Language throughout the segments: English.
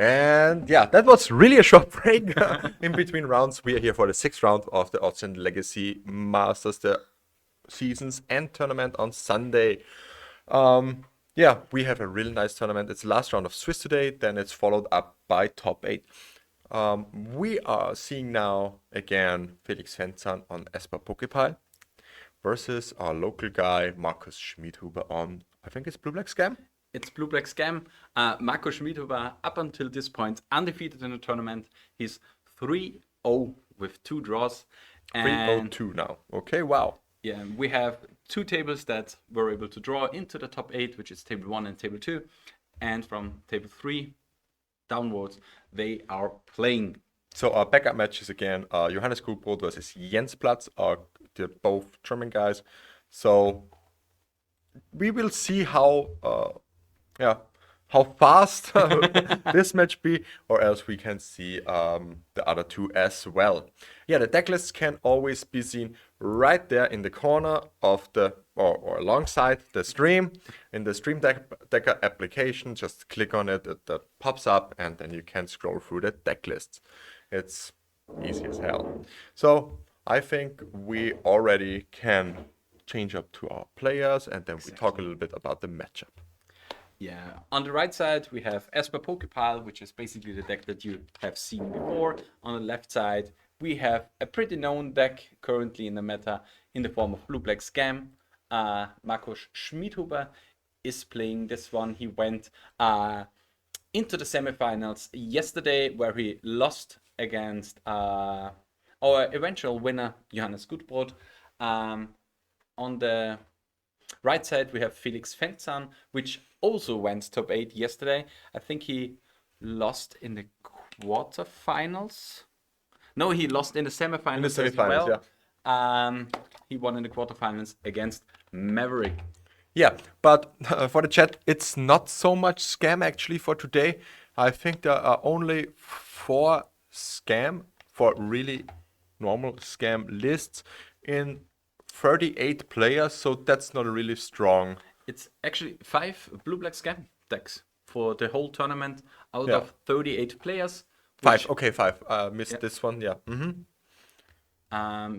And yeah, that was really a short break in between rounds. We are here for the 6th round of the Austrian Legacy Masters, the seasons and tournament on Sunday. Yeah, we have a really nice tournament. It's the last round of Swiss today, then it's followed up by top 8. We are seeing now again Felix Fenzan on Esper Pokepile versus our local guy Markus Schmidhuber on, I think it's Blue Black Scam. It's Blue Black Scam. Marco Schmidhuber, up until this point, undefeated in the tournament. He's 3-0 with 2 draws. 3-0-2 now. Okay, wow. Yeah, we have 2 tables that were able to draw into the top 8, which is table 1 and table 2. And from table 3 downwards, they are playing. So our backup matches again, Johannes Gutbrot versus Jens Platz, they're both German guys. So we will see how fast this match be, or else we can see the other 2 as well. Yeah, the deck lists can always be seen right there in the corner of the, or alongside the stream, in the Stream Decker application. Just click on it, it pops up, and then you can scroll through the deck lists. It's easy as hell. So I think we already can change up to our players, and then we talk a little bit about the matchup. Yeah, on the right side we have Esper Pokepile, which is basically the deck that you have seen before. On the left side we have a pretty known deck currently in the meta in the form of Blue Black Scam. Markus Schmidhuber is playing this one. He went into the semifinals yesterday, where he lost against our eventual winner Johannes Gutbrot. On the right side we have Felix Fenzan, which also went top 8 yesterday. I think he lost in the quarterfinals. No, he lost in the semifinals. In the semifinals, as well. He won in the quarterfinals against Maverick. Yeah, but for the chat, it's not so much scam actually for today. I think there are only 4 scam, for really normal scam lists in 38 players, so that's not really strong. It's actually 5 Blue Black Scam decks for the whole tournament out Yeah. of 38 players. 5, okay, 5. Missed this one, yeah.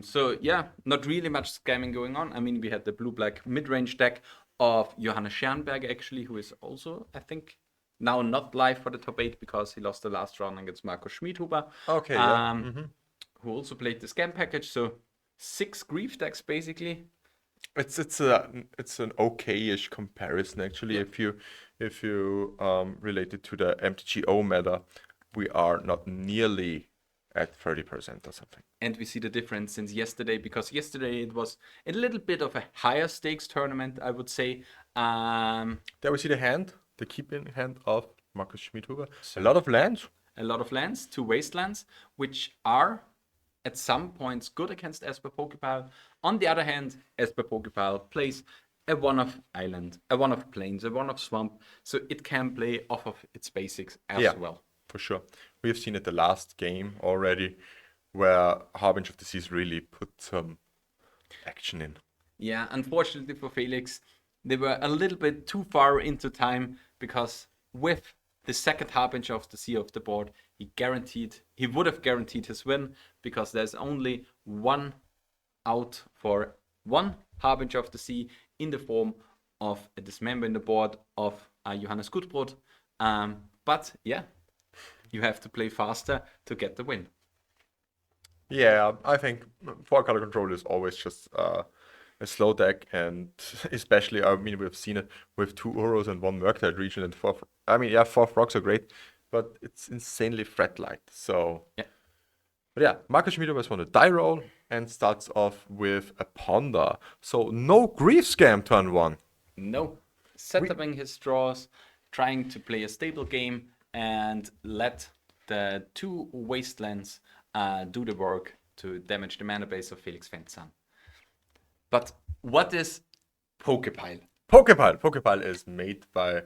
So yeah, not really much scamming going on. I mean, we had the Blue Black mid-range deck of Johannes Schernberg actually, who is also, I think, now not live for the top 8 because he lost the last round against Marco Schmidhuber. Okay, yeah. Who also played the scam package. So 6 grief decks basically. It's an okay-ish comparison actually. If you relate it to the MTGO meta, we are not nearly at 30% or something. And we see the difference since yesterday, because yesterday it was a little bit of a higher stakes tournament, I would say. There we see the hand, the keeping hand of Markus Schmidhuber. A lot of lands. A lot of lands, 2 wastelands, which are at some points good against Esper Pokepile. On the other hand, Esper Pokepile plays a 1 of island, a 1 of plains, a 1 of swamp, so it can play off of its basics as well. For sure. We have seen it the last game already, where Harbinger of the Seas really put some action in. Yeah, unfortunately for Felix, they were a little bit too far into time, because with the second Harbinger of the Sea off the board, he would have guaranteed his win, because there's only 1 out for 1 Harbinger of the Sea in the form of a dismember in the board of Johannes Gutbrot. But yeah, you have to play faster to get the win. Yeah, I think 4-color control is always just a slow deck, and especially, I mean, we've seen it with 2 Uros and 1 Murktide region and 4. I mean, yeah, 4 frogs are great, but it's insanely threat light. So yeah. But yeah, Markus Schmidhuber has won a die roll and starts off with a Ponder. So no grief scam turn 1. No. Setting his draws, trying to play a stable game, and let the 2 wastelands do the work to damage the mana base of Felix Fenzan. But what is Pokepile? Pokepile is made by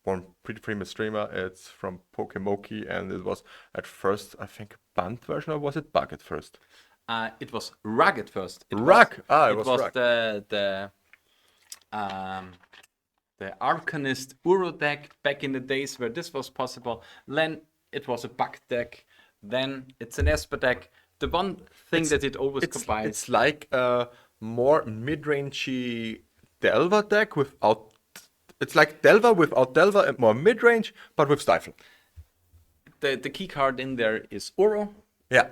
one pretty famous streamer. It's from Pokemoki, and it was at first, I think, a banned version, or was it bug at first? It was rug at first. It was rug. the the Arcanist Uro deck back in the days where this was possible. Then it was a bug deck. Then it's an Esper deck. The one thing that it always combines. It's like a more mid-rangey Delver deck without. It's like Delver without Delver and more mid-range, but with Stifle. The key card in there is Uro. Yeah.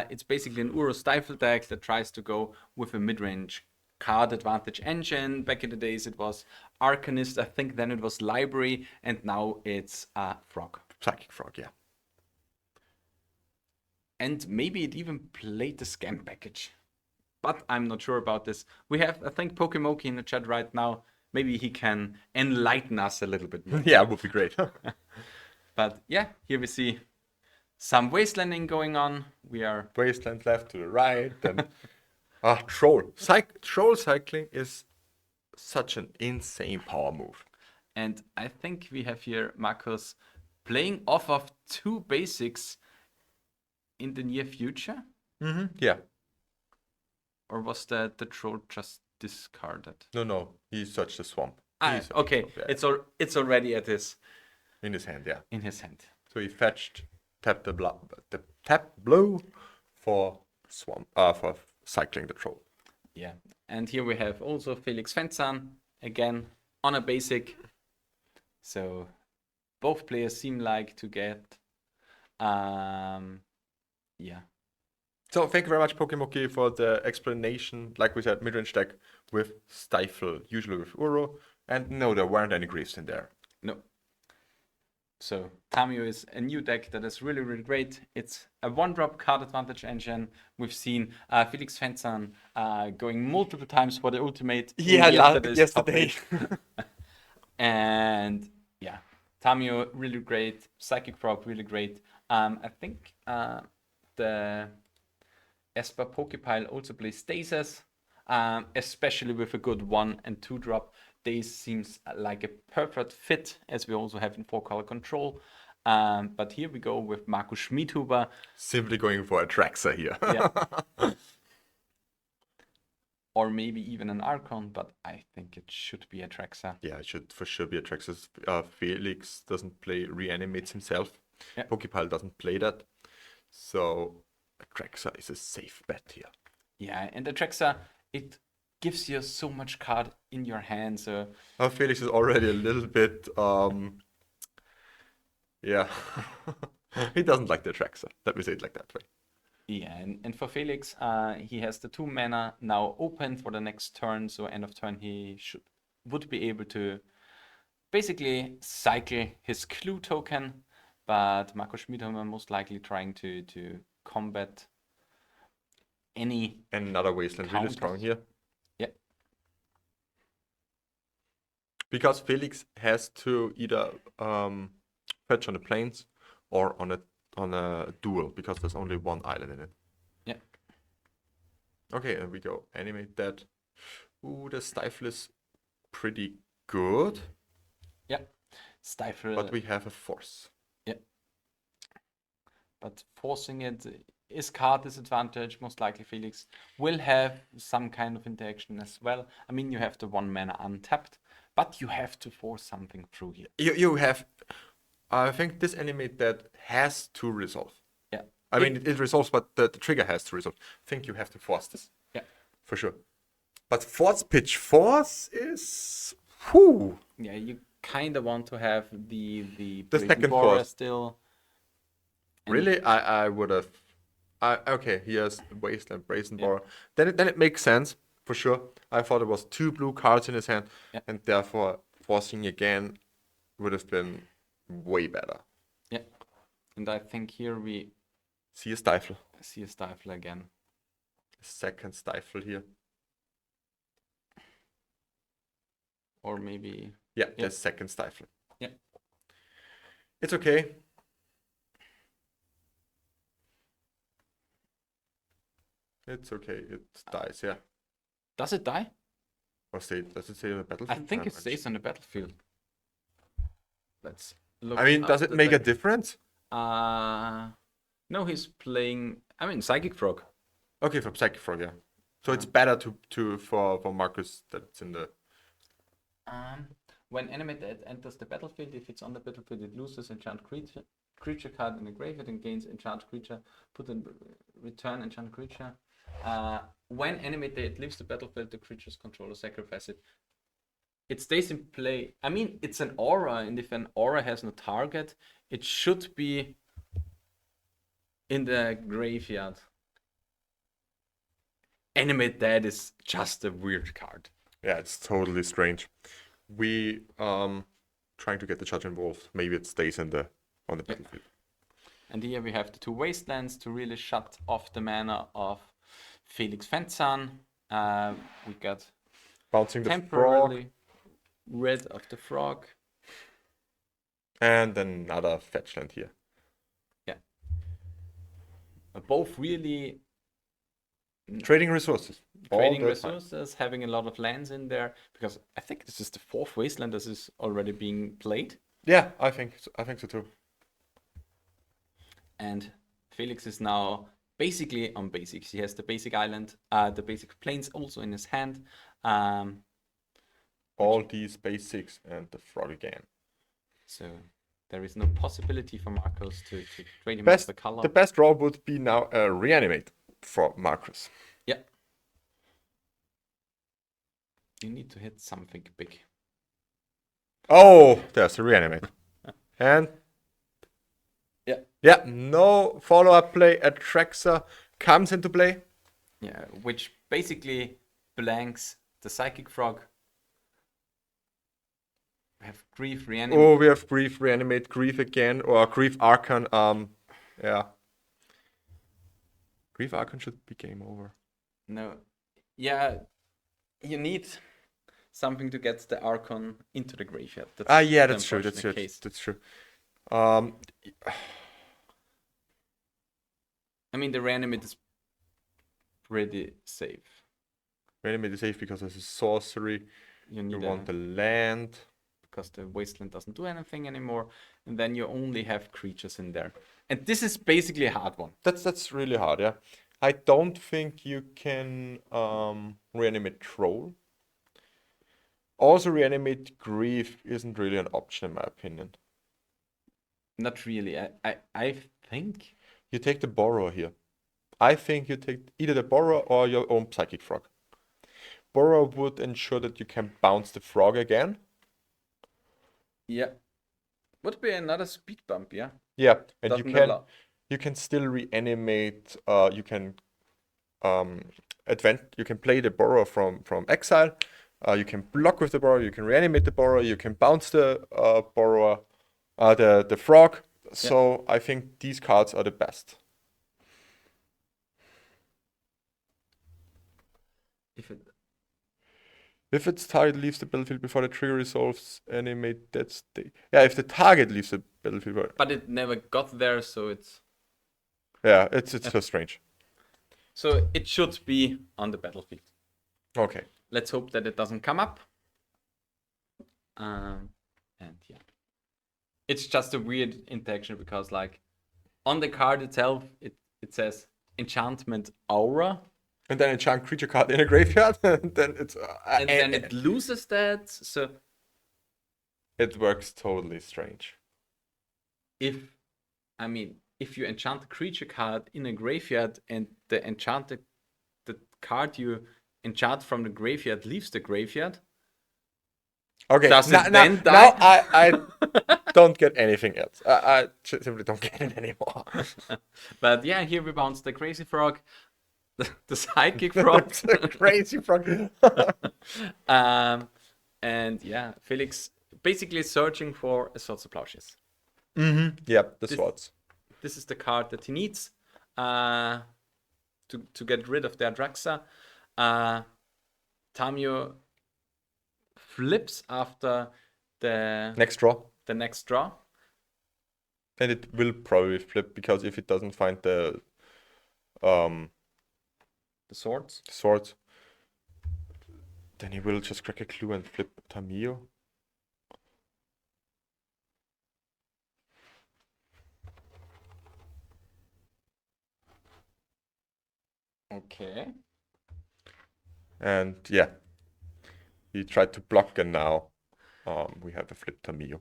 It's basically an Uro Stifle deck that tries to go with a mid-range card advantage engine. Back in the days it was Arcanist, I think then it was Library, and now it's Frog. Psychic Frog, yeah. And maybe it even played the Scam package. But I'm not sure about this. We have, I think, Pokemoki in the chat right now. Maybe he can enlighten us a little bit more. Yeah, it would be great. But yeah, here we see some wastelanding going on. We are Wasteland left to the right. And Troll. Troll cycling is such an insane power move. And I think we have here Marcus playing off of 2 basics in the near future? Yeah. Or was that the troll just discarded? No. He searched the swamp. Okay. Yeah. It's already at his In his hand, yeah. in his hand. So he tapped the tap blow for swamp for cycling the troll. Yeah. And here we have also Felix Fenzan again on a basic. So both players seem like to get yeah. So thank you very much, Pokemoki, for the explanation. Like we said, mid-range deck with Stifle, usually with Uro. And no, there weren't any griefs in there. No. So Tamio is a new deck that is really, really great. It's a 1-drop card advantage engine. We've seen Felix Fenzan going multiple times for the ultimate. Yesterday. And yeah, Tamio really great. Psychic Frog really great. I think the Esper Pokepile also plays Stasis, especially with a good 1 and 2 drop. This seems like a perfect fit, as we also have in 4-color control. But here we go with Markus Schmidhuber. Simply going for a Traxer here. Yeah. Or maybe even an Archon, but I think it should be a Traxer. Yeah, it should for sure be a Traxer. Felix doesn't play Reanimates himself. Yeah. Pokepile doesn't play that. So a Traxer is a safe bet here. Yeah, and the Traxer, it gives you so much card in your hand. So Felix is already a little bit, yeah. He doesn't like the Traxer. Let me say it like that way. yeah, and for Felix, he has the 2 mana now open for the next turn. So end of turn, he would be able to basically cycle his clue token. But Markus Schmidhuber most likely trying to combat any. And another Wasteland really counters. strong here. Yeah. Because Felix has to either fetch on the plains or on a duel, because there's only 1 island in it. Yeah. Okay, and we go animate that. Ooh, the Stifle is pretty good. Yeah. Stifle. But we have a force. Yeah. But forcing it is card disadvantage. Most likely Felix will have some kind of interaction as well. I mean, you have the 1 mana untapped, but you have to force something through here. You have, I think this animate that has to resolve. Yeah. I mean, it resolves, but the trigger has to resolve. I think you have to force this. Yeah. For sure. But Force Pitch Force is, whoo. Yeah, you kind of want to have the second Bora force. still. And Really? I would have. Okay, he has Wasteland, Brazen Boar. Then it makes sense, for sure. I thought it was 2 blue cards in his hand, and therefore forcing again would have been way better. Yeah. And I think here we See a Stifle. see a Stifle again. Second Stifle here. Or maybe. Yeah, the second Stifle. Yeah. It's okay. It's okay. It dies, yeah. Does it die? Or does it stay on the I battlefield? think it stays on the battlefield. Let's look. I mean, does up it the make a deck. difference? No, he's playing. I mean, Psychic Frog. Okay, for Psychic Frog, yeah. So it's better for Marcus that's in the. When enemy dead enters the battlefield, if it's on the battlefield, it loses enchant creature card in the graveyard and gains enchant creature. Return enchant creature. When enemy dead leaves the battlefield, the creature's controller sacrifice it. It stays in play. I mean, it's an aura, and if an aura has no target, it should be in the graveyard. Enemy dead is just a weird card. Yeah, it's totally strange. We trying to get the judge involved. Maybe it stays on the battlefield. And here we have the 2 wastelands to really shut off the mana of Felix Fenzan. We got Bouncing the temporarily frog. rid of the frog. And another fetch land here. Yeah. Both really trading resources. Trading resources, having a lot of lands in there, because I think this is the 4th wasteland that is already being played. Yeah, I think so too. And Felix is now basically on basics. He has the basic island, the basic plains also in his hand. All these basics and the frog again. So there is no possibility for Marcos to trade him off the color. The best draw would be now a reanimate for Marcos. Yeah. You need to hit something big. Oh, there's a reanimate. And yeah, no follow-up play. Atraxa comes into play. Yeah, which basically blanks the Psychic Frog. We have Grief Reanimate. Oh, we have Grief Reanimate, Grief again, or Grief Archon. Yeah. Grief Archon should be game over. No. Yeah, you need something to get the Archon into the graveyard. Yeah, that's true. That's true. I mean, the Reanimate is pretty safe. Reanimate is safe because it's a sorcery. You want the land. Because the Wasteland doesn't do anything anymore. And then you only have creatures in there. And this is basically a hard one. That's really hard, yeah. I don't think you can reanimate Troll. Also, reanimate Grief isn't really an option in my opinion. Not really. I think you take the Borrower here. I think you take either the Borrower or your own Psychic Frog. Borrower would ensure that you can bounce the frog again. Yeah. Would be another speed bump, yeah. Yeah, and you can still reanimate. You can you can play the Borrower from exile. You can block with the Borrower. You can reanimate the Borrower. You can bounce the Borrower, the frog. So I think these cards are the best. If its target leaves the battlefield before the trigger resolves, animate that state. Yeah, if the target leaves the battlefield. But it never got there, so it's... Yeah, it's so strange. So it should be on the battlefield. Okay. Let's hope that it doesn't come up. And yeah. It's just a weird interaction because, like, on the card itself, it says Enchantment Aura. And then enchant creature card in a graveyard, and then it's and then it loses that. So it works totally strange. If you enchant a creature card in a graveyard and the card you enchant from the graveyard leaves the graveyard. Okay. Does it then die? Now I don't get anything else. I simply don't get it anymore. But yeah, here we bounce the Crazy Frog. The Psychic Frog. The Crazy Frog. And yeah, Felix basically searching for a Swords of Plowshares. Yep, the swords. This is the card that he needs to get rid of the Atraxa. Tamio flips after the next draw. The next draw. And it will probably flip because if it doesn't find the swords, then he will just crack a clue and flip Tamio. Okay. And yeah, he tried to block and now We have a flip Tamio.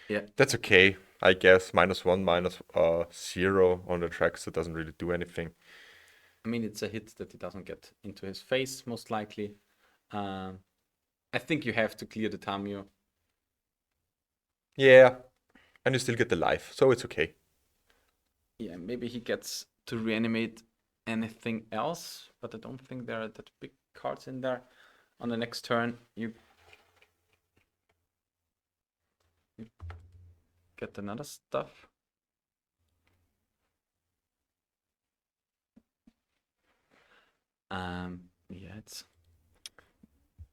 Yeah. That's okay, I guess. -1, -0 on the track, so it doesn't really do anything. I mean, it's a hit that he doesn't get into his face, most likely. I think you have to clear the Tamio. Yeah, and you still get the life, so it's okay. Yeah, maybe he gets to reanimate anything else, but I don't think there are that big cards in there. On the next turn, you get another stuff. Yeah, it's.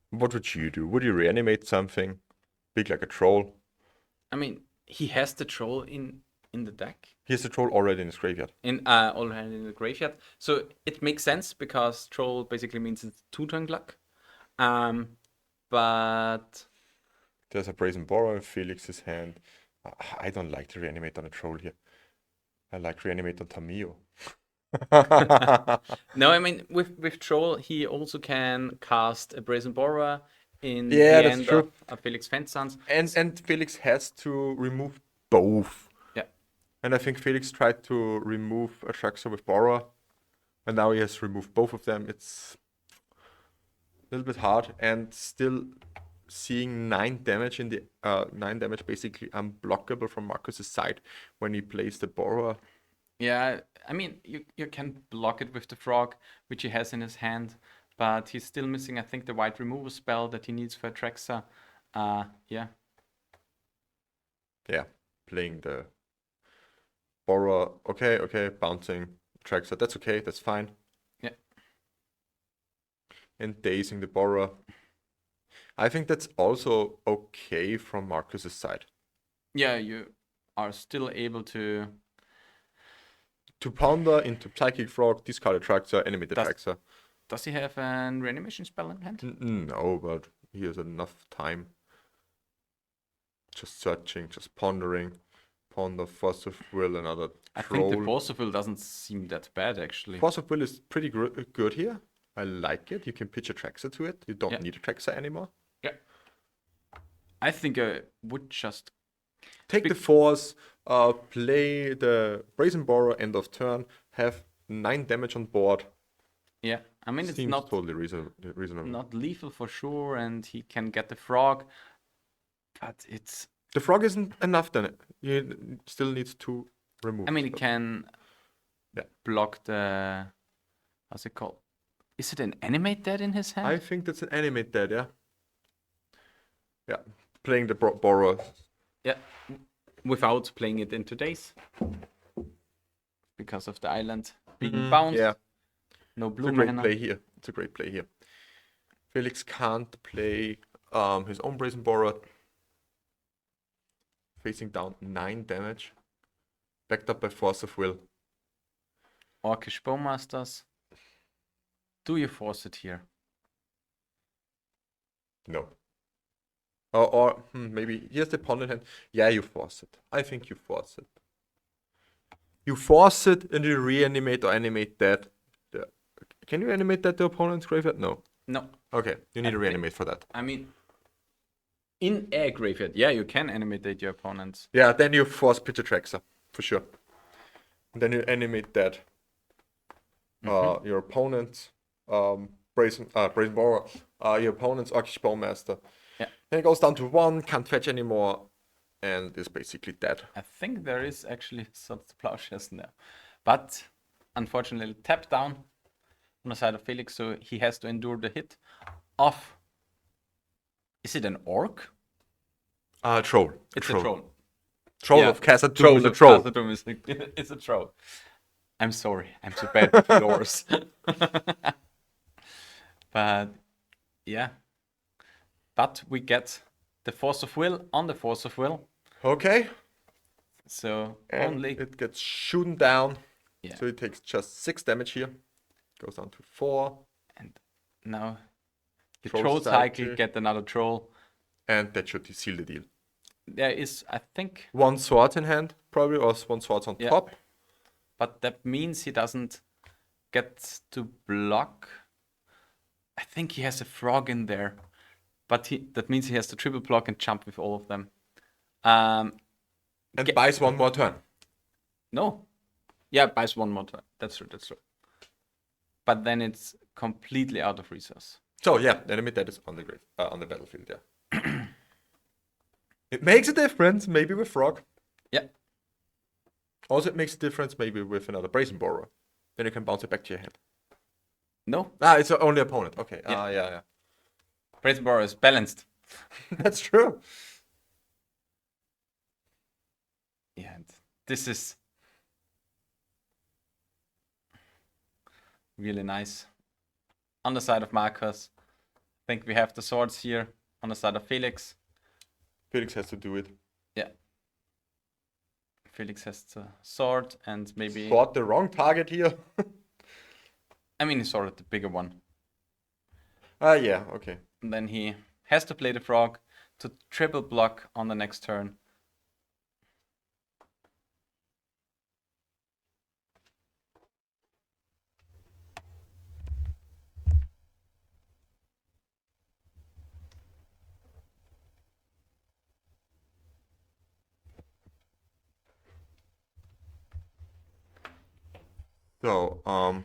What would you do? Would you reanimate something big like a troll? I mean, he has the troll in the deck. He has the troll already in his graveyard. Already in the graveyard, so it makes sense because troll basically means it's 2-turn luck. But There's a Brazen Borrow in Felix's hand. I don't like to reanimate on a troll here. I like reanimate on Tamio. no, I mean with troll he also can cast a Brazen Borrower in Yeah, the that's end true. of Felix Fensons. And Felix has to remove both. Yeah. And I think Felix tried to remove a Shaxer with Borrower, and now he has removed both of them. It's a little bit hard, and still seeing 9 damage in the 9 damage basically unblockable from Marcus's side when he plays the Borrower. Yeah, I mean you can block it with the frog, which he has in his hand, but he's still missing, I think, the white removal spell that he needs for Atraxa. Yeah. Yeah, playing the Borrower. Okay, bouncing Traxer. That's okay, that's fine. Yeah. And dazing the Borrower. I think that's also okay from Marcus's side. Yeah, you are still able to Ponder into Psychic Frog, discard a Traxer, animate the Traxer. Does he have an reanimation spell in hand? No, but he has enough time. Just searching, just pondering. Ponder, Force of Will, another I troll. think the Force of Will doesn't seem that bad, actually. Force of Will is pretty good here. I like it. You can pitch a Traxer to it. You don't need a Traxer anymore. Yeah. I think I would just take the Force, play the Brazen Borrower end of turn, have 9 damage on board. Yeah, I mean, Seems it's not totally reasonable. Not lethal for sure, and he can get the frog, but it's. The frog isn't enough then. You still need to remove. I mean, he can block the. How's it called? Is it an animate dead in his hand? I think that's an animate dead, yeah. Yeah, playing the Borrower. Yeah, without playing it into days. Because of the island being bounced. Yeah. No blue mana. It's a great play here. Felix can't play his own Brazen Borrower. Facing down 9 damage. Backed up by Force of Will. Orcish Bowmasters. Do you force it here? No. Or maybe he has the pawn in hand. Yeah, you force it. I think you force it. You force it and you reanimate or animate that. Can you animate that to opponent's graveyard? No. No. Okay, you need to reanimate for that. I mean, in a graveyard, yeah, you can animate your opponents. Yeah, then you force pitch a Traxer, for sure. And then you animate that. Your opponent's Brazen Borrower, your opponent's Orcish Bowmaster. Yeah. Then it goes down to 1, can't fetch anymore, and is basically dead. I think there is actually some Plowshares now. But unfortunately, tapped down on the side of Felix, so he has to endure the hit of. Is it an orc? Troll. It's a troll. Troll of Khazad-dûm is a troll. It's a troll. I'm sorry, I'm so bad with lores. But yeah. But we get the Force of Will on the Force of Will. Okay. So and only it gets shooten down. Yeah. So it takes just 6 damage here. Goes down to 4. And now the Troll troll cycle cycle. get another troll. And that should seal the deal. There is, I think, 1 sword in hand, probably, or 1 sword on top. But that means he doesn't get to block. I think he has a frog in there. but that means he has to triple block and jump with all of them. And buys one more turn. No. Yeah, buys one more turn. That's true. But then it's completely out of resource. So yeah, enemy that is on the grid, on the battlefield. Yeah. It makes a difference, maybe with Frog. Yeah. Also, it makes a difference maybe with another Brazen Borrower. Then you can bounce it back to your hand. No. It's only opponent. Okay. Yeah. Yeah. Brazen Borrower is balanced. That's true. Yeah, and this is really nice. On the side of Marcus, I think we have the swords here. On the side of Felix. Felix has to do it. Yeah. Felix has the sword and maybe... Fought the wrong target here. I mean, he sorted the bigger one. Yeah, okay. And then he has to play the frog to triple block on the next turn. So,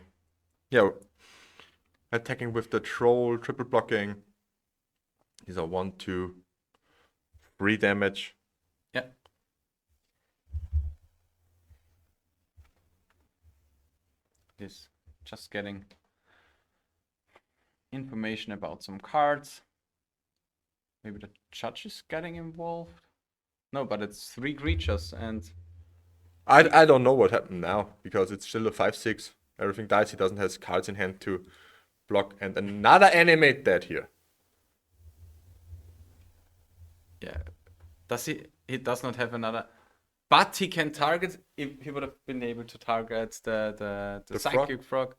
yeah, attacking with the troll, triple blocking. These are 1, 2, 3 damage. Yeah. This just getting information about some cards. Maybe the judge is getting involved. No, but it's 3 creatures and I don't know what happened now because it's still a 5/6. Everything dies. He doesn't have cards in hand to block, and another animate that here. yeah. Does he? He does not have another, but he can target. If he would have been able to target the psychic frog.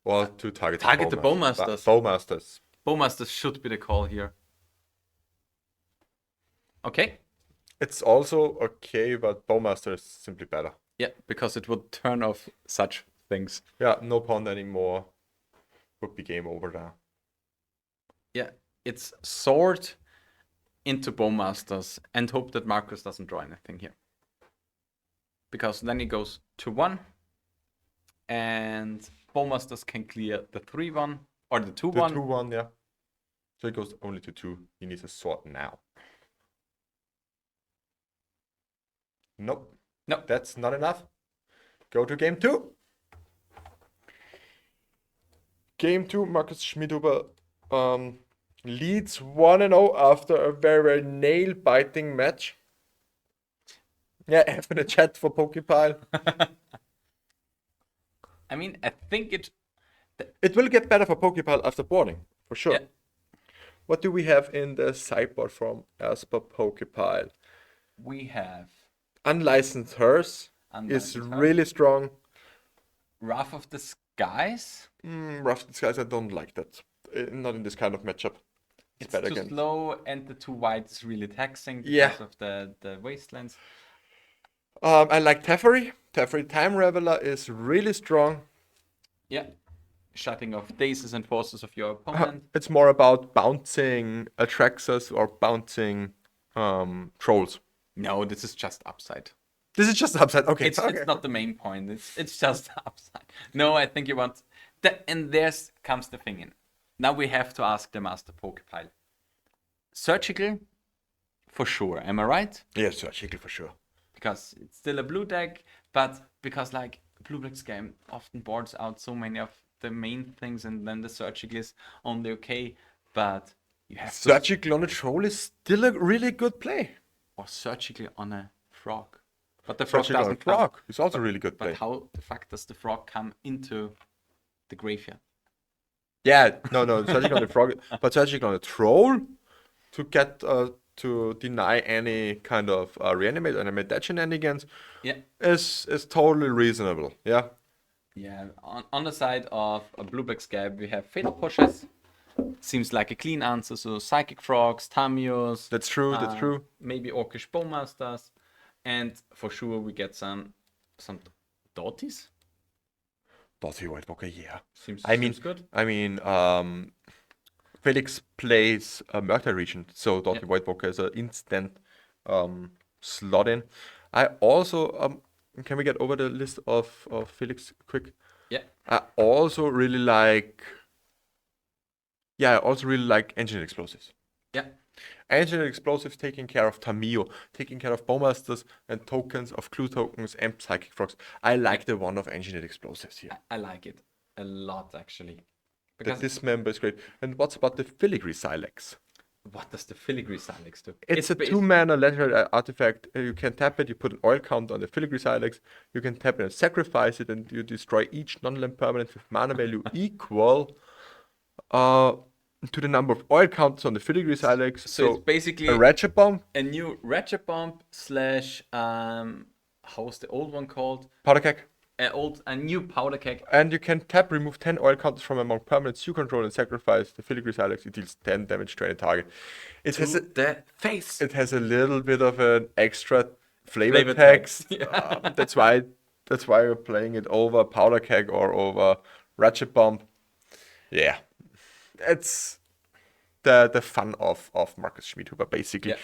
Or to target the Bowmasters. Bowmasters. Bowmasters should be the call here. Okay. It's also okay, but Bowmaster is simply better. Yeah, because it would turn off such things. Yeah, no pawn anymore. Would be game over there. Yeah, it's sword into Bowmasters and hope that Marcus doesn't draw anything here. Because then he goes to 1 and Bowmasters can clear the 3/1 or the 2/1. The 2/1, yeah. So it goes only to 2. He needs a sword now. Nope. No. That's not enough. Go to game 2. Game 2, Marcus Schmidhuber leads 1-0 after a very, very nail-biting match. Yeah, F in the chat for Pokepile. I mean, I think It will get better for Pokepile after boarding, for sure. Yeah. What do we have in the sideboard from Esper Pokepile? we have Unlicensed Hearse is Unlicensed Hearse. really strong. Wrath of the Skies. Rough Disguise, I don't like that. Not in this kind of matchup. It's better too against. slow and the 2 white is really taxing because Yeah. of the wastelands. I like Teferi. Teferi Time Reveler is really strong. Yeah. Shutting off daces and forces of your opponent. It's more about bouncing Atraxas or bouncing trolls. No, this is just upside. This is just upside. Okay, It's okay. it's not the main point. It's just upside. No, I think you want that, and there's comes the thing in. Now we have to ask the Master Pokepile. Surgical, for sure. Am I right? Yeah, Surgical for sure. Because it's still a blue deck, but because like blue deck's game often boards out so many of the main things, and then the surgical is only okay. But you have to Surgical on a troll is still a really good play. or surgical on a frog. But the frog Surgical on a doesn't come. frog is also a really good play. But how the fuck does the frog come into the graveyard? Yeah, no, Surgical on the frog, but Surgical on a troll to get to deny any kind of reanimate or animate shenanigans Yeah. is totally reasonable. Yeah. Yeah, on the side of a blue black scab, we have Fatal Pushes. Seems like a clean answer. So Psychic Frogs, Tamios. That's true. That's true. Maybe Orcish Bowmasters. And for sure we get some Dotties. Dotty White Walker, yeah. Seems I mean, good. I mean, Felix plays a Murder Region, so Dottie Voidwalker is an instant slot in. I also can we get over the list of Felix quick? Yeah. I also really like Engineered Explosives. Yeah. Engineered Explosives taking care of Tamio, taking care of Bowmasters and tokens of Clue tokens and Psychic Frogs. I like the one of Engineered Explosives here. I like it a lot actually. The Because Dismember is great. And what's about the Filigree Silex? what does the Filigree Silex do? It's a 2-mana legendary artifact. You can tap it, you put an oil count on the Filigree Silex, you can tap it and sacrifice it, and you destroy each non-land permanent with mana value equal to the number of oil counters on the Filigree Silex. So it's basically a Ratchet Bomb, a new Ratchet Bomb slash how's the old one called? Powder Keg. A new powder keg. And you can tap, remove 10 oil counters from among permanents you control, and sacrifice the Filigree Silex. It deals 10 damage to any target. It has The face. It has a little bit of an extra flavor Flavor text. text, yeah. That's why we're playing it over Powder Keg or over Ratchet Bomb. Yeah, it's the fun of Marcus Schmidhuber basically.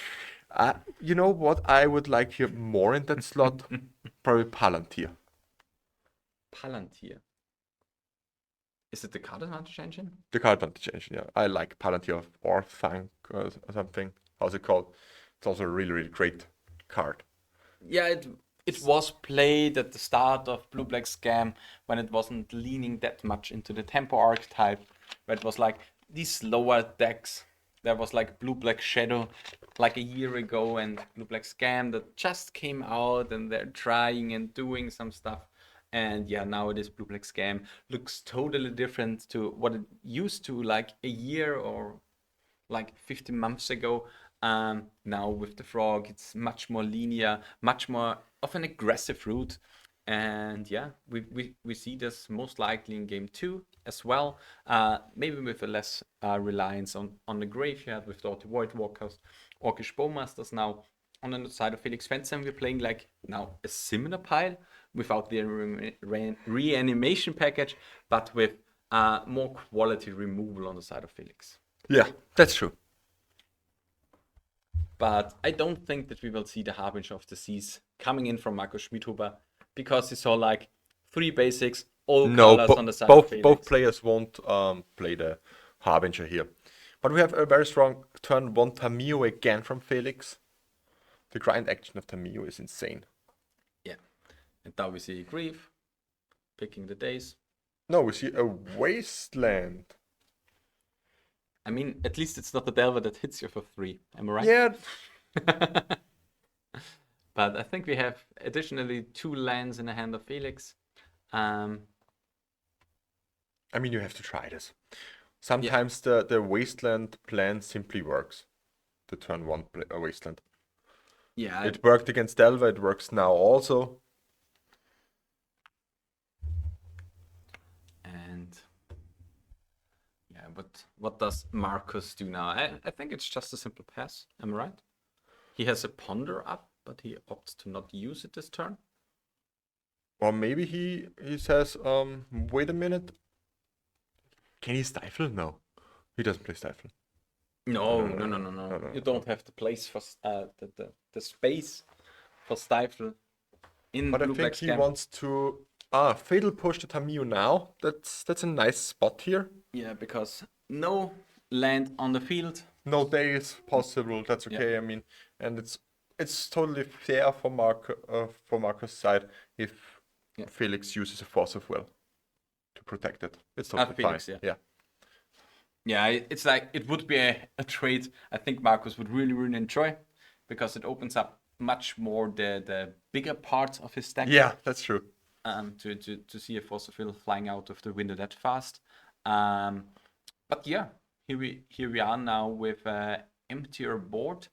Yeah. You know what I would like here more in that slot? Probably Palantir. Palantir. Is it the card advantage engine? The card advantage engine, yeah. I like Palantir of Orthanc or something. How's it called? It's also a really, really great card. Yeah, it was played at the start of Blue Black Scam when it wasn't leaning that much into the tempo archetype, where it was like these lower decks. There was like Blue Black Shadow like a year ago and Blue Black Scam that just came out and they're trying and doing some stuff. And yeah, now it is Blue Black Scam. Looks totally different to what it used to like a year or like 15 months ago. Now with the frog, it's much more linear, much more of an aggressive route. And yeah, we see this most likely in game 2 as well. Maybe with a less reliance on the graveyard with Dirty Voidwalkers, Orcish Bowmasters now. On the side of Felix Fenton, we're playing like now a similar pile without the reanimation package, but with more quality removal on the side of Felix. Yeah, that's true. But I don't think that we will see the Harbinger of the Seas coming in from Marco Schmidhuber because he saw like 3 basics, all colors on the side of Felix. Both players won't play the Harbinger here. But we have a very strong turn 1 Tamio again from Felix. The grind action of Tamio is insane. Yeah. And now we see Grief picking the days. No, we see a Wasteland. I mean, at least it's not the Delver that hits you for 3. Am I right? Yeah. But I think we have additionally 2 lands in the hand of Felix. I mean, you have to try this. Sometimes the Wasteland plan simply works. The turn 1 Wasteland. Yeah. It worked against Delver, it works now also. And yeah, but what does Marcus do now? I think it's just a simple pass. Am I right? He has a Ponder up, but he opts to not use it this turn. Or maybe he says, wait a minute. Can he Stifle? No. He doesn't play Stifle. No. You don't have the place for the space for Stifle in But Blue I Black think he Scam. wants to Fatal Push the Tamio now. That's a nice spot here. Yeah, because no land on the field. No days possible. That's okay. Yeah. I mean, and it's totally fair for Marcus' side if Felix uses a Force of Will to protect it. It's totally Felix, fine. yeah. Yeah, it's like it would be a trade I think Marcus would really, really enjoy because it opens up much more the bigger parts of his stack. Yeah, that's true. To see a Force of Will flying out of the window that fast. But yeah, here we are now with emptier board.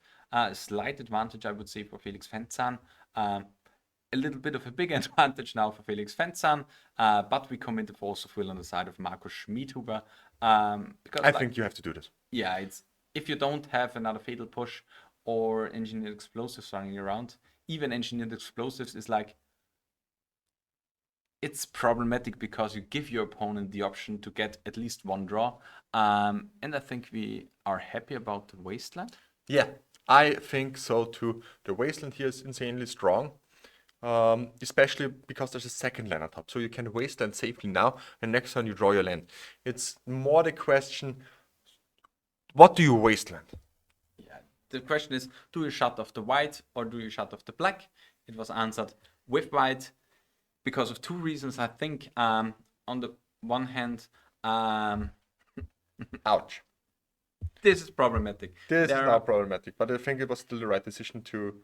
Slight advantage, I would say, for Felix Fenton. A little bit of a big advantage now for Felix Fenton, but we come into Force of Will on the side of Marco Schmidhuber. Because I think you have to do this. Yeah, it's if you don't have another Fatal Push or Engineered Explosives running around, even Engineered Explosives is like it's problematic because you give your opponent the option to get at least one draw. And I think we are happy about the Wasteland. Yeah, I think so too. The Wasteland here is insanely strong, especially because there's a second land on top. So you can Wasteland safely now, and next turn you draw your land. It's more the question, what do you Wasteland? Yeah, the question is, do you shut off the white or do you shut off the black? It was answered with white because of two reasons. I think on the one hand, Ouch. this is problematic. This is There now are- problematic, but I think it was still the right decision to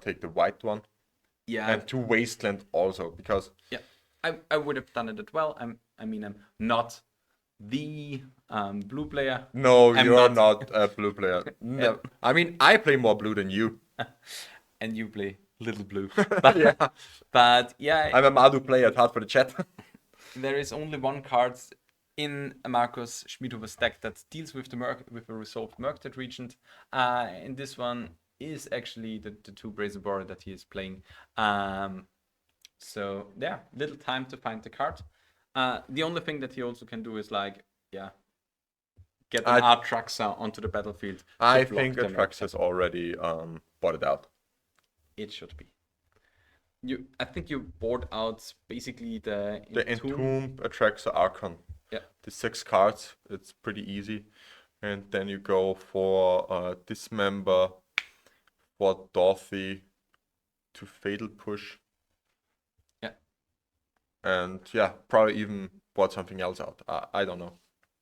take the white one yeah, and to Wasteland also, because yeah, I would have done it as well. I mean, I'm not the blue player. no, I'm you're not- not a blue player. No. I mean, I play more blue than you. And you play little blue. Yeah. But yeah, I'm a Madu player, it's hard for the chat. there is only one card in Markus Schmidhuber's deck that deals with with a resolved Murktide Regent. And this one is actually the two Brazen Borer that he is playing. So yeah, little time to find the card. The only thing that he also can do is like, yeah, get an Atraxa onto the battlefield. to I block think the Atrax Murktide. has already bought it out. It should be. I think you board out basically the The Entomb attracts the Archon. Yeah. The 6 cards, it's pretty easy. And then you go for Dismember, for Dorothy, to Fatal Push. Yeah. And yeah, probably even bought something else out. I don't know.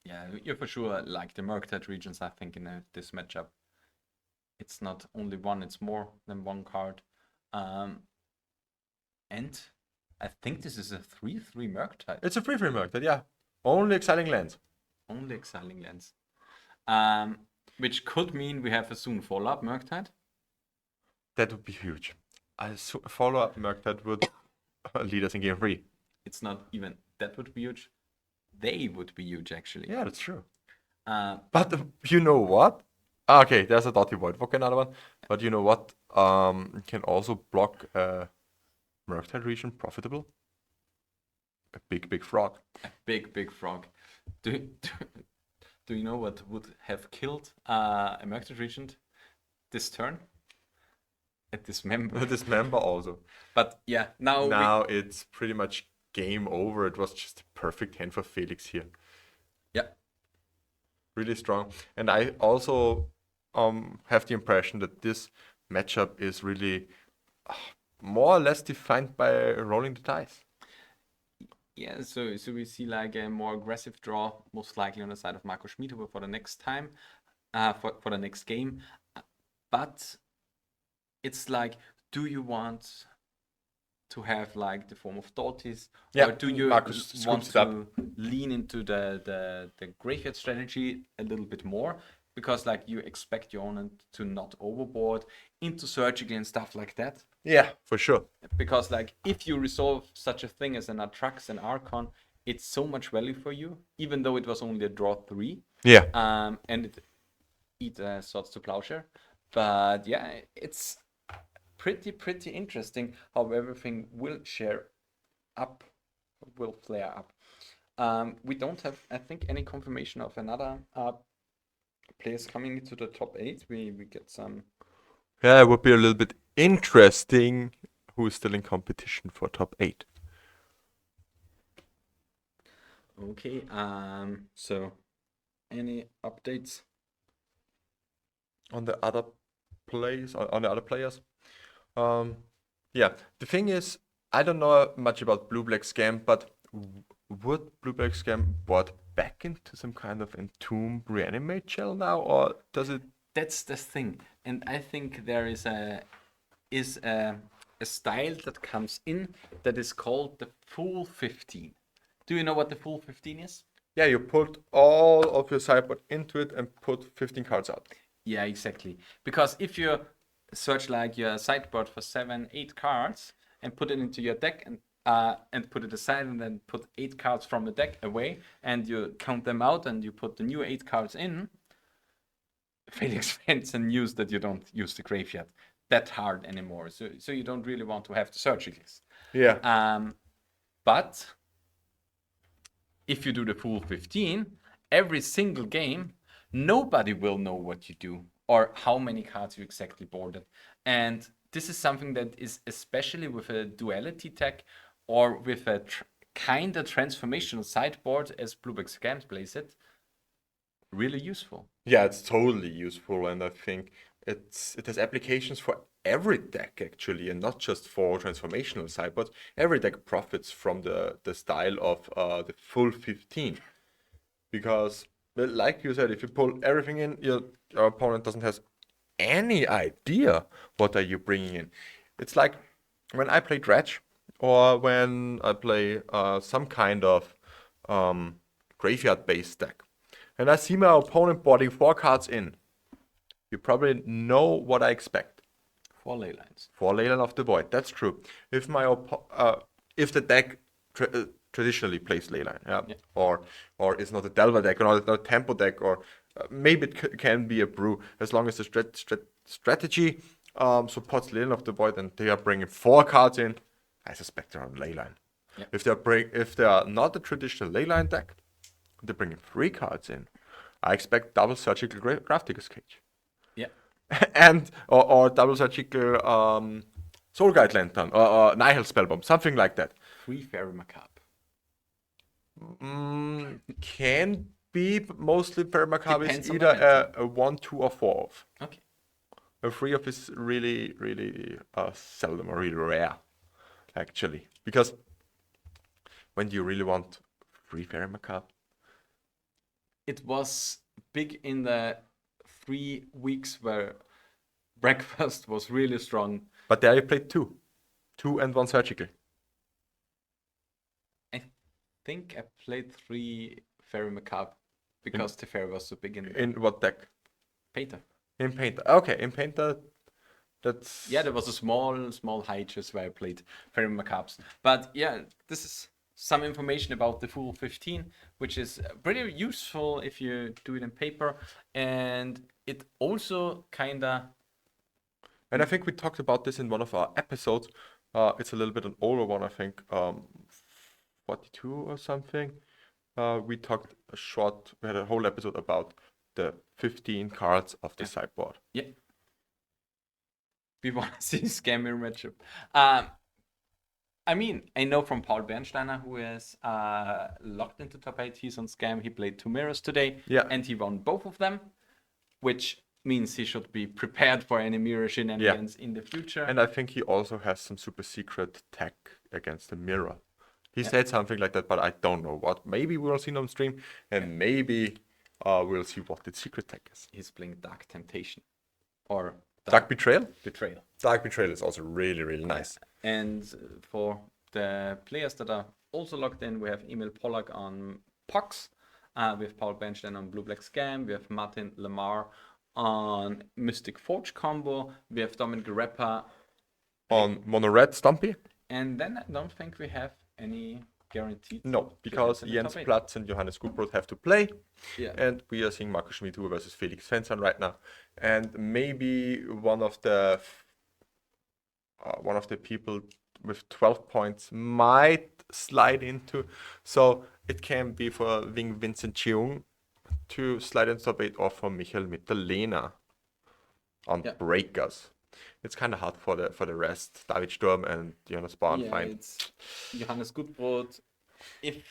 Yeah, you're for sure like the Murktide regions. I think in this matchup, it's not only one; it's more than one card. And I think this is a 3/3 Murktide. It's a free Murktide, yeah. Only exiling lands. Only exiling lands. Which could mean we have a soon follow-up Murktide. That would be huge. A follow-up Murktide would lead us in game 3. It's not even that would be huge. They would be huge actually. Yeah, that's true. Uh, But you know what? Okay, there's a Dotty Voidwalk, another one. But you know what? Can also block Murktide region profitable. A big frog. a big frog. Do you know what would have killed a Murktide Regent this turn? A Dismember. Dismember also. But yeah, now It's pretty much game over. It was just a perfect hand for Felix here. yeah, Really strong. And I also have the impression that this matchup is really more or less defined by rolling the dice. yeah. So we see like a more aggressive draw, most likely on the side of Marco Schmidhuber for the next time, for the next game. But it's like, do you want to have like the form of Daughties, Yeah, or do you Marcus want scoops it up. to lean into the graveyard strategy a little bit more? Because like you expect your opponent to not overboard into surgical and stuff like that. Yeah, for sure. Because like if you resolve such a thing as an Atrax and Archon, it's so much value for you, even though it was only a draw 3. Yeah. And it eat Swords to Plowshare. But yeah, it's pretty interesting how everything will flare up. We don't have, I think, any confirmation of another players coming into the top 8. We get some. Yeah, it would be a little bit interesting who is still in competition for top 8. Okay. So any updates On the other on the other players? Yeah, the thing is, I don't know much about Blue-Black Scam, but would Blue-Black Scam board back into some kind of Entomb reanimate shell now, or does it? That's the thing, and I think there is a style that comes in that is called the full 15. Do you know what the full 15 is? Yeah, you put all of your sideboard into it and put 15 cards out. Yeah, exactly. Because if you search like your sideboard for 7-8 cards and put it into your deck and put it aside and then put 8 cards from the deck away and you count them out and you put the new 8 cards in, Felix finds a news that you don't use the graveyard that hard anymore. So you don't really want to have the surgicals. Yeah. But if you do the full 15, every single game, nobody will know what you do or how many cards you exactly boarded. And this is something that is, especially with a duality tech or with a kind of transformational sideboard, as Blueback Scams plays it, really useful. Yeah, it's totally useful, and I think it has applications for every deck actually, and not just for transformational sideboards. Every deck profits from the style of the full 15, because, well, like you said, if you pull everything in, your opponent doesn't have any idea what are you bringing in. It's like when I play Dredge, or when I play some kind of graveyard-based deck, and I see my opponent boarding 4 cards in. You probably know what I expect. 4 ley lines. 4 Leyline of the Void. That's true. If if the deck traditionally plays Leyline, yeah, or is not a Delver deck, or not a Tempo deck, or maybe it can be a Brew, as long as the strategy supports Leyline of the Void, and they are bringing 4 cards in, I suspect they're on Leyline. Yep. If they are not a traditional Leyline deck, they're bringing 3 cards in, I expect double Surgical Grafdigger's Cage. Yeah. And or double surgical Soul Guide Lantern, or Nihil Spellbomb, something like that. 3 Fairy Macabre. Can be, but mostly Permacabre Depends is on either the a 1, 2, or 4 of. Okay. A 3 of is really, really seldom, or really rare, actually. Because when do you really want 3 Fairy Macabre? It was big in the 3 weeks where Breakfast was really strong. But there you played 2. 2 and 1 surgical. I think I played 3 Fairy Macabre because the fairy was so big In what deck? Painter. In Painter. Okay, in Painter, that's... Yeah, there was a small hiatus where I played Fairy Macabres. But yeah, this is some information about the full 15, which is pretty useful if you do it in paper. And it also kind of... And I think we talked about this in one of our episodes. It's a little bit an older one, I think, 42 or something. We had a whole episode about the 15 cards of the sideboard. Yeah. We want to see Scam Mirror matchup. I mean, I know from Paul Bernsteiner, who is locked into top 8, he's on Scam. He played 2 mirrors today, and he won both of them, which means he should be prepared for any mirror shenanigans in the future. And I think he also has some super secret tech against the mirror. He said something like that, but I don't know what. Maybe we'll see it on stream, and maybe we'll see what the secret tech is. He's playing Dark Temptation. Or Dark Betrayal? Betrayal. Dark Betrayal is also really, really nice. And for the players that are also logged in, we have Emil Pollack on Pox, we have Paul Bernstein on Blue Black Scam, we have Martin Lamar on Mystic Forge combo, we have Dominic Rapper on Mono Red Stumpy. And then I don't think we have any guaranteed. No, because Jens Platz and Johannes Gutbrot have to play. Yeah. And we are seeing Markus Schmidhuber versus Felix Svensson right now. And maybe one of the people with 12 points might slide into. So it can be for Wing Vincent Cheung to slide into top 8, or for Michael Mitterlehner on Breakers. It's kind of hard for the rest. David Sturm and Jonas Bauernfeind. It's Johannes Gutbrot. If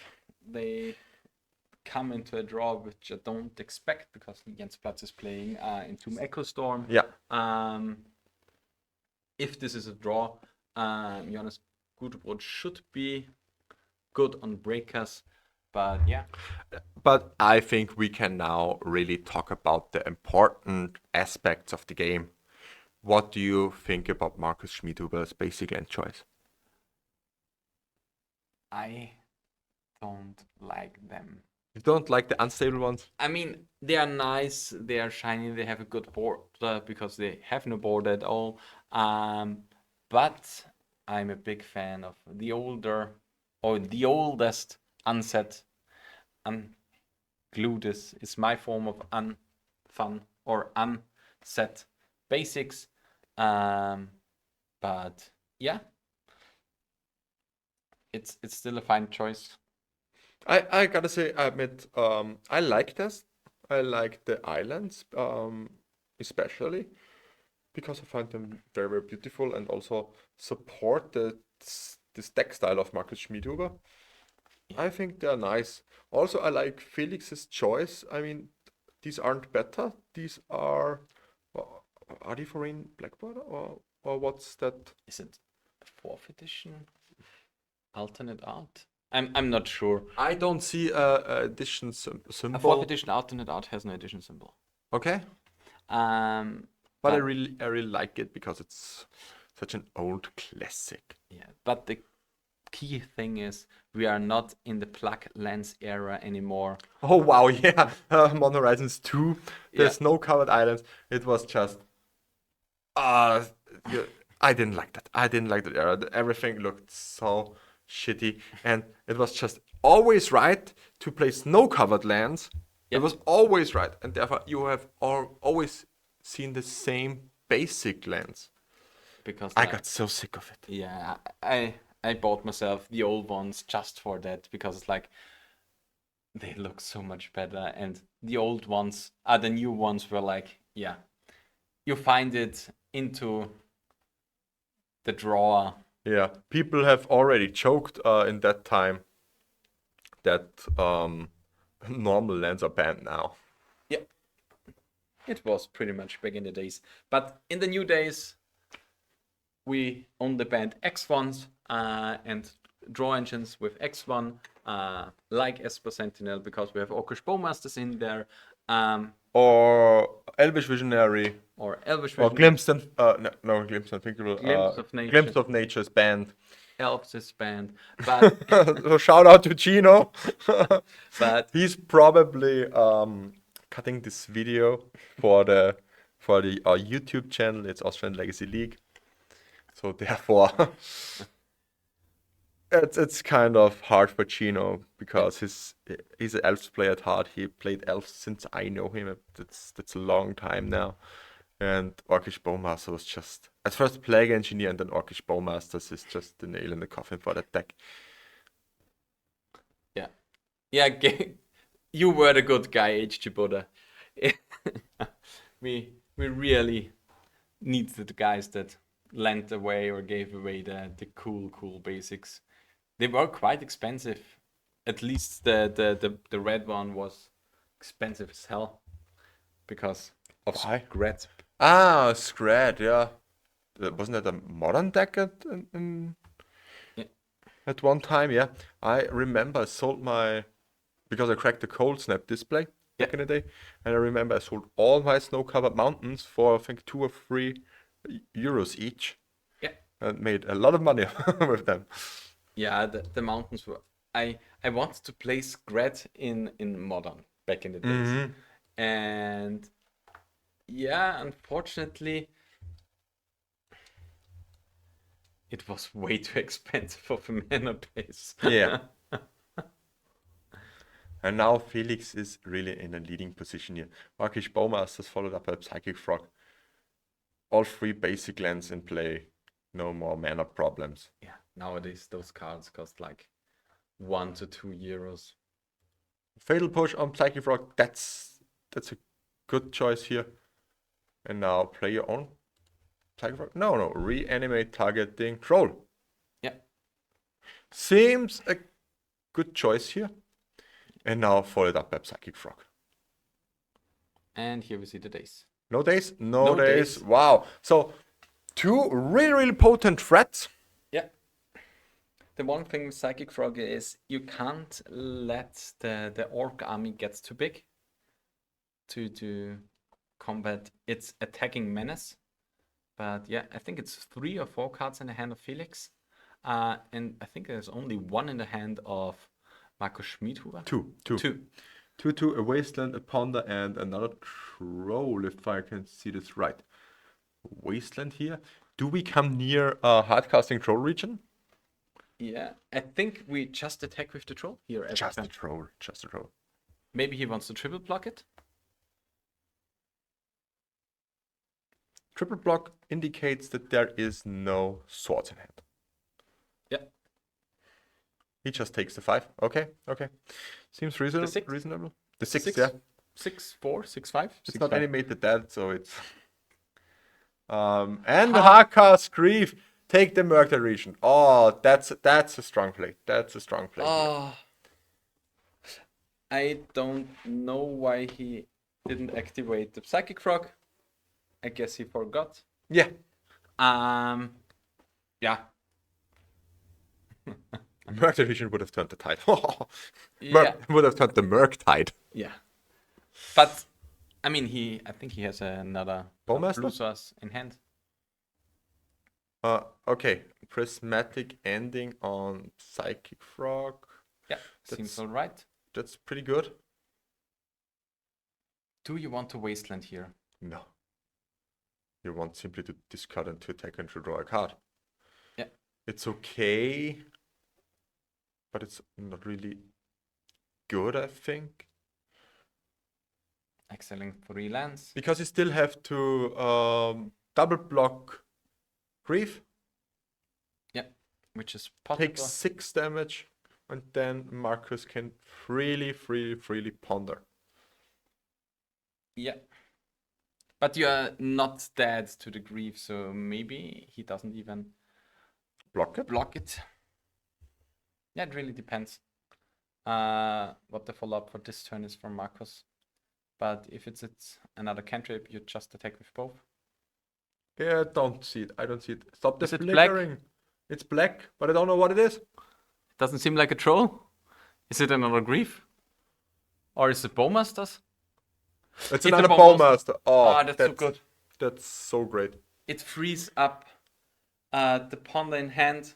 they come into a draw, which I don't expect, because Jens Platz is playing into Echo Storm. Yeah. If this is a draw, Johannes Gutbrot should be good on Breakers. But yeah. But I think we can now really talk about the important aspects of the game. What do you think about Markus Schmidhuber's basic land choice? I don't like them. You don't like the unstable ones? I mean, they are nice, they are shiny, they have a good board because they have no board at all. But I'm a big fan of the oldest unset. Unglued is my form of unfun or unset basics. But yeah, it's still a fine choice. I gotta say, I admit, I like this. I like the islands, especially because I find them very, very beautiful and also support this deck style of Markus Schmidhuber. I think they're nice. Also, I like Felix's choice. I mean, these aren't better. These are they foreign blackboard or what's that? Is it a fourth edition alternate art? I'm not sure. I don't see a edition A fourth symbol. edition alternate art has no edition symbol. Okay, Um, but I but really like it because it's such an old classic. yeah, but the key thing is we are not in the plug lens era anymore. Oh wow, yeah, Modern Horizons 2, the Yeah. snow-covered islands. It was just, uh, yeah, I didn't like that. I didn't like that era. Everything looked so shitty, and it was just always right to play snow-covered lands. Yeah. It was always right, and therefore you have always seen the same basic lands. Because I got so sick of it. yeah, I bought myself the old ones just for that because it's like they look so much better, and the old ones are the new ones were like, yeah, you find it into the drawer. Yeah, people have already joked in that time that normal lands are banned now. Yeah, it was pretty much back in the days, but in the new days, we only banned X1s and draw engines with X1, like Esper Sentinel, because we have Orcish Bowmasters in there, Or Elvish Visionary. or Elvish Or Vision, Glimpse and no Glimpse Unthinkable. Glimpse of Nature. Glimpse of Nature's banned. Elves is banned, but So shout out to Gino. but He's probably cutting this video for the YouTube channel. It's Austrian Legacy League. So therefore, it's kind of hard for Gino because he's an elves player at heart. He played elves since I know him. That's a long time now. And Orcish Bowmaster was just at first Plague Engineer and then Orcish Bowmasters is just the nail in the coffin for that deck. yeah, you were the good guy, HG Buddha. we really needed the guys that lent away or gave away the cool basics. They were quite expensive. At least the red one was expensive as hell because of Why? Scrat. Ah, Scrat, yeah. Wasn't that a modern deck Yeah. at one time? Yeah. I remember I sold because I cracked the cold snap display back in the day. And I remember I sold all my snow-covered mountains for I think 2 or 3 euros each. Yeah. And made a lot of money with them. Yeah, the mountains were. I wanted to play Scrat in modern back in the days, and yeah, unfortunately, it was way too expensive of a mana base. Yeah. And now Felix is really in a leading position here. Orcish Bowmasters followed up by Psychic Frog. All 3 basic lands in play. No more mana problems. Yeah, nowadays those cards cost like 1 to 2 euros. Fatal Push on Psychic Frog. That's a good choice here. And now play your own Psychic Frog. No. Reanimate targeting troll. Yeah. Seems a good choice here. And now followed up by Psychic Frog. And here we see the days. No days? No No days. days. Wow. So 2 really potent threats. Yeah. The one thing with Psychic Frog is you can't let the Orc army get too big to combat its attacking menace. But yeah, I think it's 3 or 4 cards in the hand of Felix. And I think there's only 1 in the hand of Markus Schmidhuber. 2, a Wasteland, a Ponder, and another Troll, if I can see this right. Wasteland here. Do we come near a hardcasting Troll region? Yeah, I think we just attack with the Troll here. Just a Troll. Maybe he wants to triple block it. Triple block indicates that there is no swords in hand. Yeah. He just takes the 5. Okay, okay. Seems reasonable. six? Reasonable. The It's a 6, yeah. 6-4, 6-5. It's not 6-5. animated that, so it's. And the Haka's Grief take the Murder region. Oh, that's a strong play. That's a strong play. Oh, I don't know why he didn't activate the Psychic Frog. I guess he forgot. Yeah. Yeah. Murder region would have turned the tide. Yeah. Would have turned the Merc tide. Yeah. But I mean, I think he has another Bowmaster? blue source in hand. Okay. Prismatic ending on Psychic Frog. Yeah, seems all right. That's pretty good. Do you want to wasteland here? No. You want simply to discard and to attack and to draw a card. Yeah. It's okay, but it's not really good, I think. Excelling 3 lands. Because you still have to double block Grief. Yeah, which is possible. Take 6 damage, and then Marcus can freely ponder. Yeah. But you are not dead to the grief, so maybe he doesn't even Block it? block it. Yeah, it really depends what the follow-up for this turn is from Marcus. But if it's another cantrip, you just attack with both. Yeah, I don't see it. I don't see it. Stop the Is it black? flickering. It's black, but I don't know what it is. It doesn't seem like a troll. Is it another grief? Or is it Bowmasters? It's Hit the another Bowmaster. Bowmaster. Oh, That's so good. That's so great. It frees up the ponder in hand.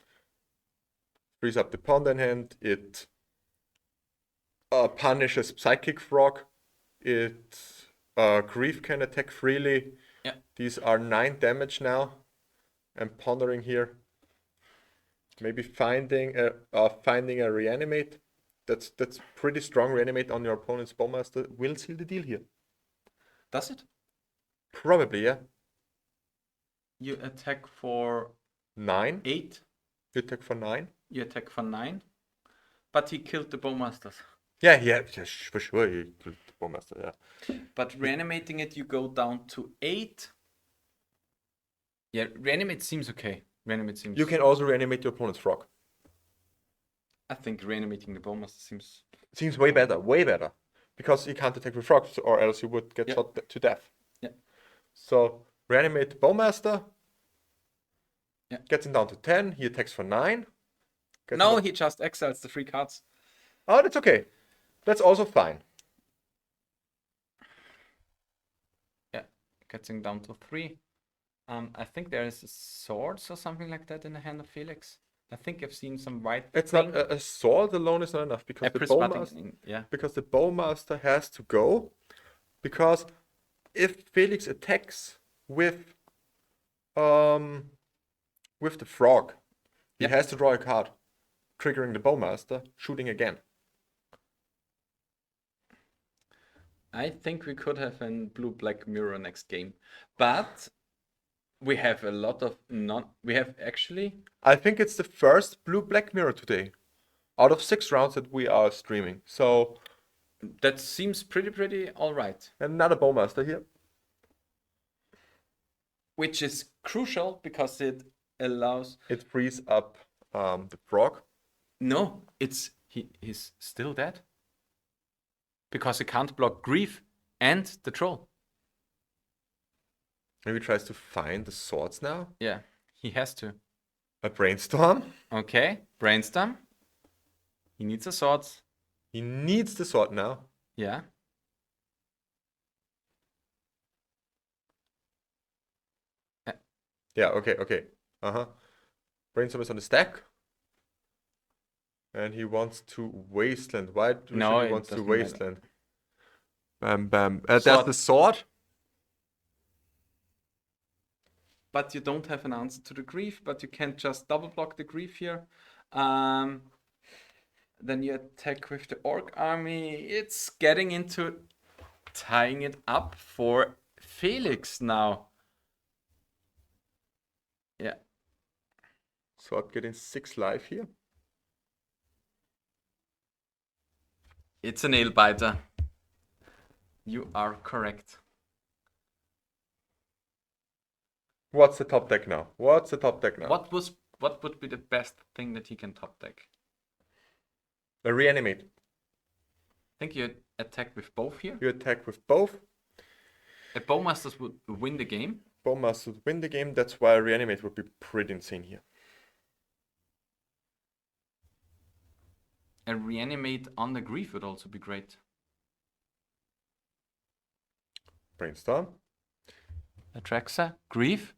Frees up the pond in hand. It punishes Psychic Frog. It Grief can attack freely. Yeah. These are 9 damage now. I'm pondering here. Maybe finding a reanimate. That's pretty strong. Reanimate on your opponent's Bowmaster will seal the deal here. Does it? Probably, yeah. You attack for 9. 8. You attack for 9. You attack for 9. But he killed the Bowmasters. Yeah, for sure. He killed the Bowmaster, yeah. But reanimating it, you go down to 8. Yeah, reanimate seems okay. Reanimate seems. You can also reanimate your opponent's frog. I think reanimating the Bowmaster seems. Seems way better. Because he can't attack with frogs, or else he would get shot to death. Yeah. So, reanimate the Bowmaster. Yeah. Gets him down to 10. He attacks for 9. No, he just exiles the 3 cards. Oh, that's okay. That's also fine. Yeah, gets him down to 3. I think there is a swords or something like that in the hand of Felix. I think I've seen some white. It's not a sword alone is not enough because the Bowmaster. Yeah. Because the Bowmaster has to go. Because if Felix attacks with the frog, he has to draw a card, triggering the Bowmaster, shooting again. I think we could have a blue-black mirror next game, but we have a lot of we have actually. I think it's the first blue-black mirror today, out of 6 rounds that we are streaming. So that seems pretty all right. Another Bowmaster here, which is crucial because it allows. It frees up the frog. No, he's still dead. Because he can't block Grief and the Troll. Maybe he tries to find the swords now. Yeah, he has to. A Brainstorm. Okay, Brainstorm. He needs a sword. He needs the sword now. Yeah. Yeah, okay. Brainstorm is on the stack. And he wants to Wasteland. Why do he wants to Wasteland? Bam. That's the sword. But you don't have an answer to the Grief, but you can't just double block the Grief here. Then you attack with the Orc army. It's getting into tying it up for Felix now. Yeah. Sword getting 6 life here. It's a nail biter. You are correct. What's the top deck now? What's the top deck now? What would be the best thing that he can top deck? A reanimate. I think you attack with both here. You attack with both. A Bowmasters would win the game. Bowmasters would win the game. That's why a reanimate would be pretty insane here. A reanimate on the grief would also be great. Brainstorm. Atraxa, grief.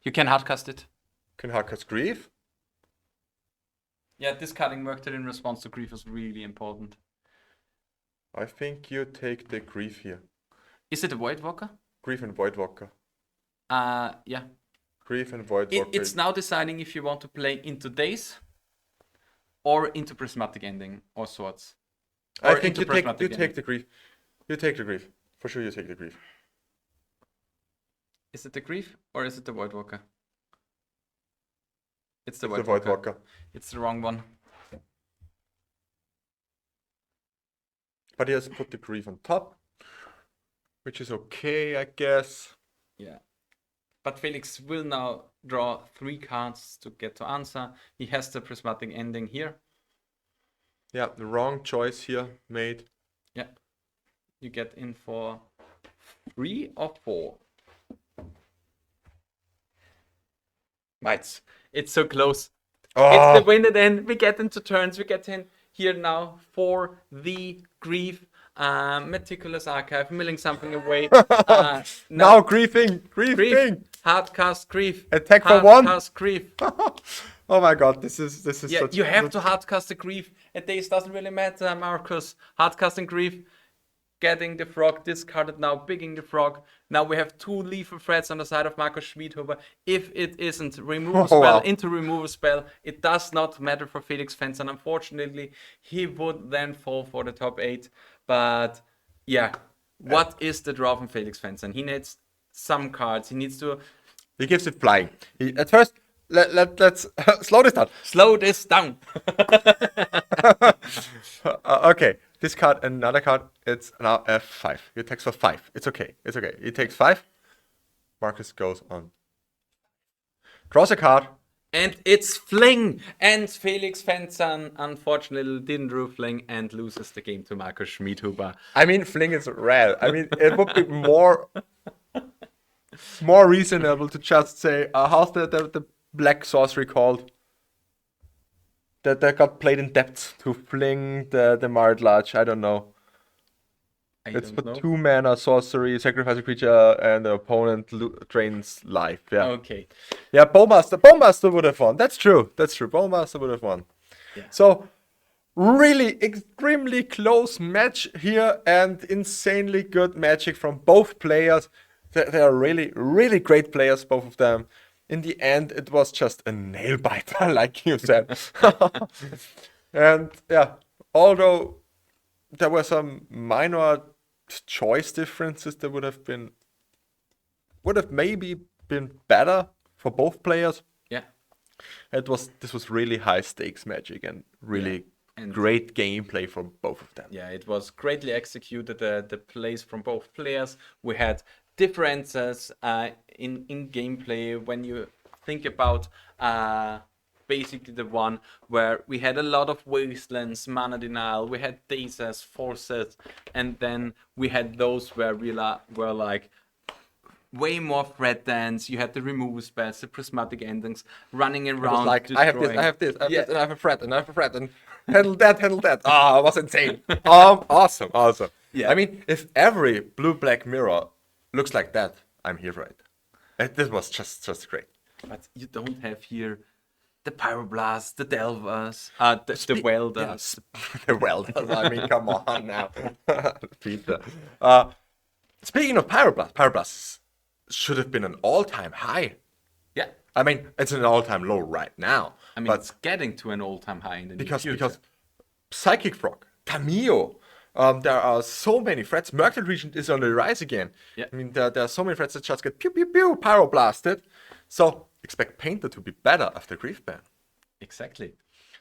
You can hardcast it. Can hardcast grief. Yeah, discarding Murked in response to grief is really important. I think you take the grief here. Is it a Voidwalker? Grief and Voidwalker. Yeah. Grief and Voidwalker. It's now deciding if you want to play into Days or into Prismatic Ending or Swords. I think you take the grief. You take the grief. For sure you take the grief. Is it the grief or is it the Voidwalker? It's the It's the Voidwalker. It's the wrong one. But he has put the grief on top, which is okay, I guess. Yeah. But Felix will now draw 3 cards to get to answer. He has the Prismatic Ending here. Yeah, the wrong choice here made. Yeah. You get in for 3 or 4. Mites. It's so close. Oh. It's the win, and then we get into turns. We get in here now for the grief. Meticulous Archive, milling something away. Now griefing. Hardcast grief. Attack for 1. Hardcast grief. Oh my god, this is Yeah, such you have to hardcast the grief. A Days doesn't really matter, Marcus. Hardcasting grief. Getting the frog discarded now, bigging the frog. Now we have 2 lethal threats on the side of Marcus Schmiedhuber. If it isn't removal spell into removal spell, it does not matter for Felix Fencer. Unfortunately, he would then fall for the top 8. But yeah, what is the draw from Felix Fencer? He needs some cards. He needs to. He gives it flying. At first, let's slow this down. Slow this down. Okay. This card, another card, it's now F5. He attacks for 5. It's okay. He takes 5. Marcus goes on. Draws a card. And it's Fling. And Felix Fencer unfortunately didn't draw Fling and loses the game to Marcus Schmiedhuber. I mean, Fling is rare. I mean, it would be more reasonable to just say, how's the black sorcery called? That got played in depth to fling the Marred Large. I don't know. It's for 2 mana sorcery, sacrifice a creature, and the opponent drains life. Yeah. Okay. Yeah, Bowmaster would have won. That's true. Bowmaster would have won. Yeah. So, really extremely close match here, and insanely good magic from both players. They are really, really great players, both of them. In the end, it was just a nail biter, like you said. And yeah, although there were some minor choice differences that would have maybe been better for both players. Yeah. This was really high stakes magic and really great gameplay from both of them. Yeah, it was greatly executed. The plays from both players. We had differences in gameplay when you think about basically the one where we had a lot of wastelands, mana denial, we had dazes, forces, and then we had those where we were like way more threat dense. You had the removal spells, the prismatic endings, running around. Like, I have this, and I have this, and I have a threat, and handle that. Ah, it was insane. Awesome. Yeah. I mean, if every blue-black mirror looks like that, I'm here for it. This was just great. But you don't have here the Pyroblast, the Delvers, the Welders. The Welders, I mean, come on now. Peter. Speaking of Pyroblast should have been an all-time high. Yeah. I mean, it's an all-time low right now. I mean, it's getting to an all-time high in the near future. Because Psychic Frog, Tameo, there are so many threats. Murktide Regent is on the rise again. Yeah. I mean, there are so many threats that just get pew pew pew pyroblasted. So expect Painter to be better after Grief Ban. Exactly.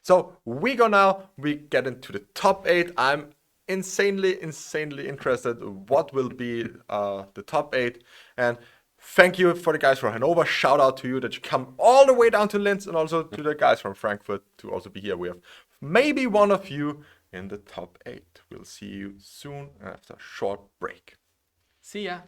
So we get into the top 8. I'm insanely interested what will be the top 8. And thank you for the guys from Hanover. Shout out to you that you come all the way down to Linz, and also to the guys from Frankfurt to also be here. We have maybe one of you in the top 8. We'll see you soon after a short break. See ya.